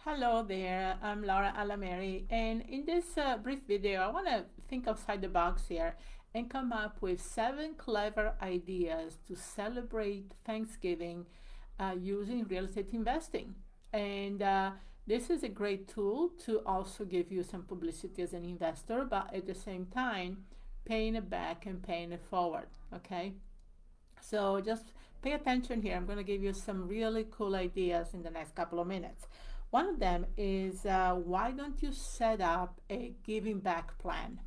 Hello there, I'm Laura Alameri, and in this brief video, I want to think outside the box here and come up with 7 clever ideas to celebrate Thanksgiving using real estate investing. And this is a great tool to also give you some publicity as an investor, but at the same time, paying it back and paying it forward. Okay, so just pay attention here. I'm going to give you some really cool ideas in the next couple of minutes. One of them is why don't you set up a giving back plan?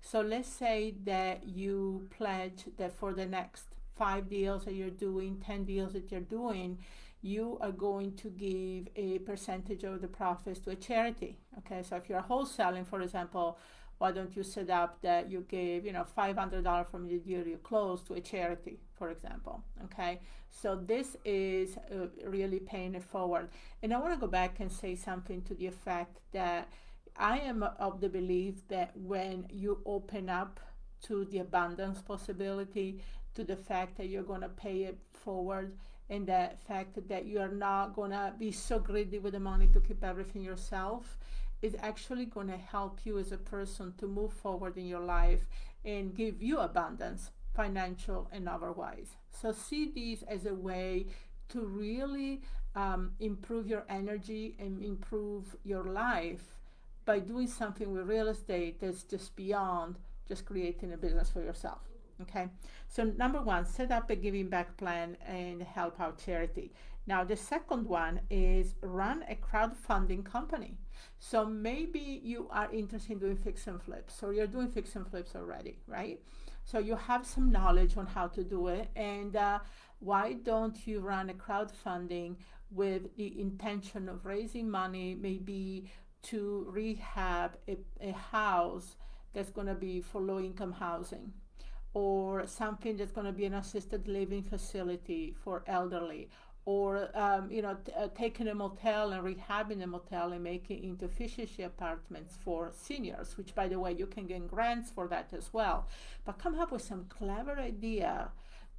So let's say that you pledge that for the next 5 deals that you're doing, 10 deals that you're doing, you are going to give a percentage of the profits to a charity. Okay, so if you're wholesaling, for example, why don't you set up that you give $500 from the deal you close to a charity, for example? Okay, so this is really paying it forward. And I want to go back and say something to the effect that I am of the belief that when you open up to the abundance possibility, to the fact that you're going to pay it forward, and the fact that you are not going to be so greedy with the money to keep everything yourself, is actually going to help you as a person to move forward in your life and give you abundance, financial and otherwise. So see these as a way to really improve your energy and improve your life by doing something with real estate that's just beyond just creating a business for yourself. Okay, so number one, set up a giving back plan and help out charity. Now, the second one is run a crowdfunding company. So maybe you are interested in doing fix and flips, or you're doing fix and flips already, right? So you have some knowledge on how to do it, and why don't you run a crowdfunding with the intention of raising money, maybe to rehab a house that's going to be for low income housing, or something that's going to be an assisted living facility for elderly, or taking a motel and rehabbing a motel and making it into efficiency apartments for seniors, which, by the way, you can get grants for that as well. But come up with some clever idea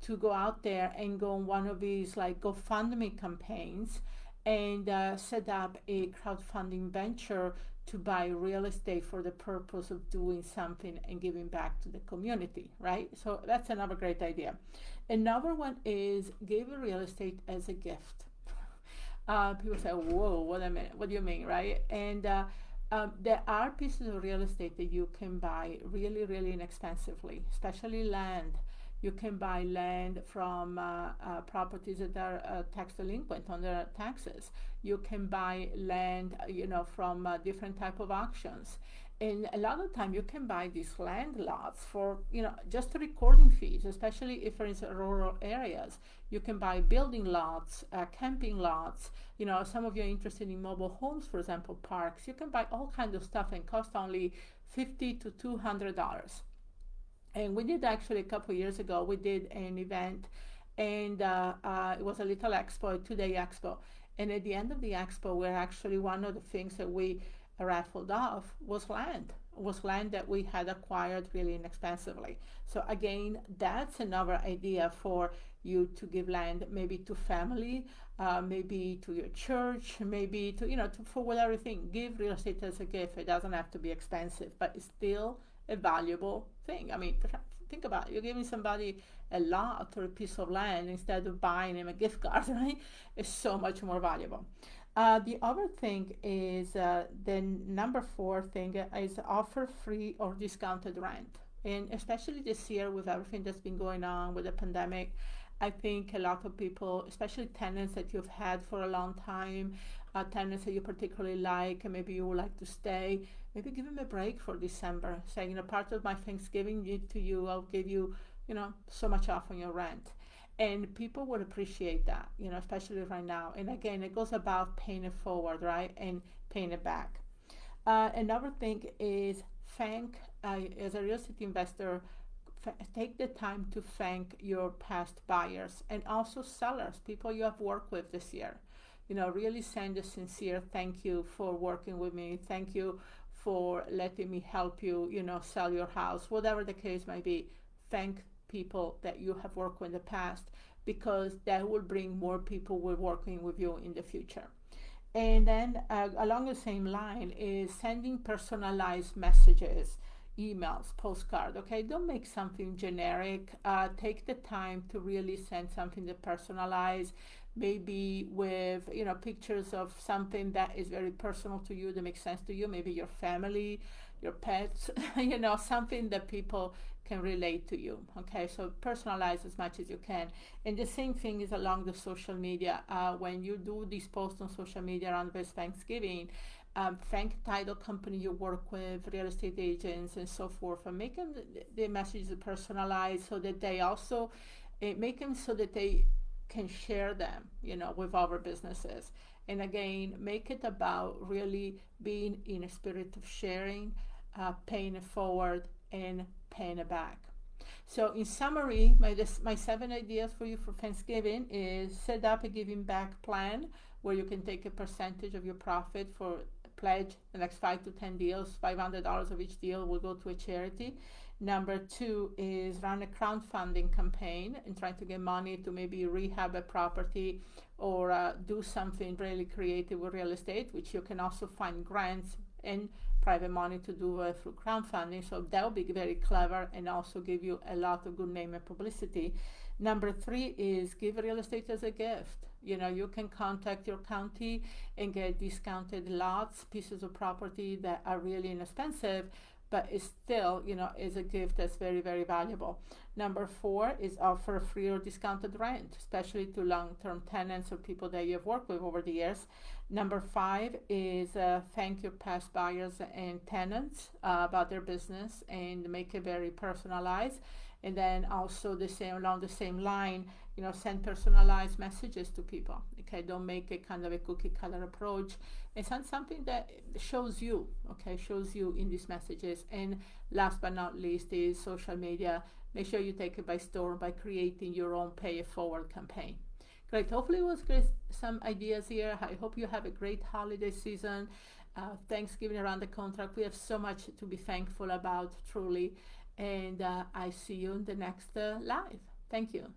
to go out there and go on one of these like GoFundMe campaigns and set up a crowdfunding venture to buy real estate for the purpose of doing something and giving back to the community, right? So that's another great idea. Another one is give real estate as a gift. People say, whoa, what a minute, what do you mean, right? And there are pieces of real estate that you can buy really, really inexpensively, especially land. You can buy land from properties that are tax delinquent on their taxes. You can buy land, from different type of auctions. And a lot of time you can buy these land lots for, just recording fees, especially if it's rural areas. You can buy building lots, camping lots. Some of you are interested in mobile homes, for example, parks. You can buy all kinds of stuff and cost only $50 to $200. And we did actually a couple of years ago, we did an event, and it was a little expo, a 2-day expo. And at the end of the expo, we're actually, one of the things that we raffled off was land that we had acquired really inexpensively. So again, that's another idea for you to give land, maybe to family, maybe to your church, maybe for whatever thing. Give real estate as a gift. It doesn't have to be expensive, but it's still a valuable thing. I mean, think about it. You're giving somebody a lot or a piece of land instead of buying them a gift card, right? It's so much more valuable. The other thing is the number 4 thing is offer free or discounted rent. And especially this year with everything that's been going on with the pandemic, I think a lot of people, especially tenants that you've had for a long time, tenants that you particularly like, and maybe you would like to stay, maybe give them a break for December. Say, part of my Thanksgiving to you, I'll give you, so much off on your rent. And people would appreciate that, especially right now. And again, it goes about paying it forward, right? And paying it back. Another thing is as a real estate investor, take the time to thank your past buyers and also sellers, people you have worked with this year. Really send a sincere thank you for working with me. Thank you for letting me help you, sell your house, whatever the case may be. Thank people that you have worked with in the past, because that will bring more people working with you in the future. And then along the same line is sending personalized messages, emails, postcard. Okay, don't make something generic. Take the time to really send something that personalized, maybe with pictures of something that is very personal to you, that makes sense to you, maybe your family, your pets, something that people can relate to you. Okay, so personalize as much as you can. And the same thing is along the social media. When you do these posts on social media around this Thanksgiving, thank title company you work with, real estate agents, and so forth, and make them the messages personalized so that they also make them so that they can share them, with other businesses. And again, make it about really being in a spirit of sharing, paying it forward, and paying it back. So in summary, my 7 ideas for you for Thanksgiving is set up a giving back plan where you can take a percentage of your profit for pledge the next 5 to 10 deals. $500 of each deal will go to a charity. Number two is run a crowdfunding campaign and try to get money to maybe rehab a property or do something really creative with real estate, which you can also find grants and private money to do through crowdfunding. So that will be very clever and also give you a lot of good name and publicity. Number three is give real estate as a gift. You can contact your county and get discounted lots, pieces of property that are really inexpensive, but it's still, is a gift that's very, very valuable. Number four is offer free or discounted rent, especially to long-term tenants or people that you've worked with over the years. Number five is thank your past buyers and tenants about their business and make it very personalized. And then also along the same line, send personalized messages to people. Okay, don't make a kind of a cookie cutter approach, and send something that shows you. Okay, shows you in these messages. And last but not least is social media. Make sure you take it by storm by creating your own pay it forward campaign. Great. Hopefully, it was great. Some ideas here. I hope you have a great holiday season. Thanksgiving around the contract. We have so much to be thankful about, truly. And I see you in the next live. Thank you.